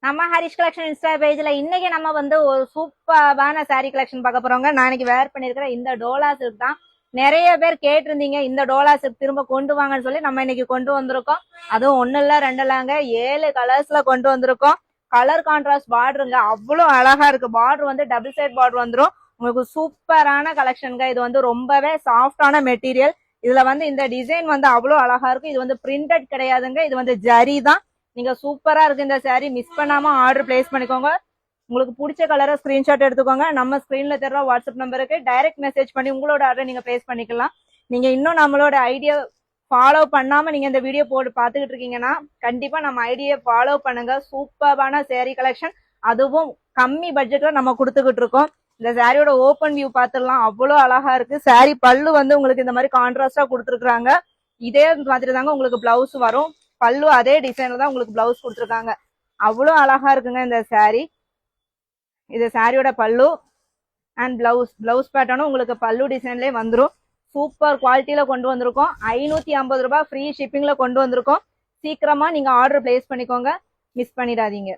நம்ம Harish collection Insta பேஜ்ல இன்னைக்கு நம்ம வந்து ஒரு சூப்பரான சாரீ கலெக்ஷன் பார்க்க போறோங்க. நான் இன்னைக்கு வேர் பண்ணிருக்கிற இந்த டோலா சில்க் தான். நிறைய பேர் கேட்டிருந்தீங்க இந்த டோலா சில்க் திரும்ப கொண்டு வாங்கன்னு சொல்லி நம்ம இன்னைக்கு கொண்டு வந்திருக்கோம். அதுவும் ஒண்ணு இல்ல ரெண்டு இல்லங்க 7 கலர்ஸ்ல கொண்டு வந்திருக்கோம். கலர் கான்ட்ராஸ்ட் பார்டருங்க, அவ்வளவு அழகா இருக்கு. பார்டர் வந்து டபுள் சைட் பார்டர் வந்துடும். உங்களுக்கு சூப்பரான கலெக்ஷனுங்க. இது வந்து ரொம்பவே சாஃப்டான மெட்டீரியல். இதுல வந்து இந்த டிசைன் வந்து அவ்வளவு அழகா இருக்கு. இது வந்து பிரிண்டட் கிடையாதுங்க, இது வந்து ஜரி தான். நீங்க சூப்பரா இருக்கு இந்த சாரீ, மிஸ் பண்ணாம ஆர்டர் பிளேஸ் பண்ணிக்கோங்க. உங்களுக்கு பிடிச்ச கலரை ஸ்கிரீன்ஷாட் எடுத்துக்கோங்க. நம்ம ஸ்கிரீன்ல தர வாட்ஸ்அப் நம்பருக்கு டைரக்ட் மெசேஜ் பண்ணி உங்களோட ஆர்டர் நீங்க பிளேஸ் பண்ணிக்கலாம். நீங்க இன்னும் நம்மளோட ஐடியா ஃபாலோ பண்ணாம நீங்க இந்த வீடியோ போட்டு பாத்துக்கிட்டு இருக்கீங்கன்னா கண்டிப்பா நம்ம ஐடியா ஃபாலோ பண்ணுங்க. சூப்பரான சாரீ கலெக்ஷன், அதுவும் கம்மி பட்ஜெட்ல நம்ம கொடுத்துக்கிட்டு இருக்கோம். இந்த சாரியோட ஓப்பன் வியூ பாத்துடலாம், அவ்வளவு அழகா இருக்கு. சாரீ பல்லு வந்து உங்களுக்கு இந்த மாதிரி கான்ட்ராஸ்டா கொடுத்துருக்காங்க. இதே மாதிரி தாங்க உங்களுக்கு பிளவுஸ் வரும். பல்லு அதே டிசைன்ல தான் உங்களுக்கு பிளவுஸ் கொடுத்துருக்காங்க. அவ்வளோ அழகா இருக்குங்க இந்த சாரீ. இது சாரியோட பல்லு அண்ட் பிளவுஸ் பேட்டர்னும் உங்களுக்கு பல்லு டிசைன்லேயே வந்துடும். சூப்பர் குவாலிட்டியில கொண்டு வந்திருக்கோம். 550 ரூபாய் ஃப்ரீ ஷிப்பிங்ல கொண்டு வந்திருக்கோம். சீக்கிரமா நீங்க ஆர்டர் பிளேஸ் பண்ணிக்கோங்க, மிஸ் பண்ணிடாதீங்க.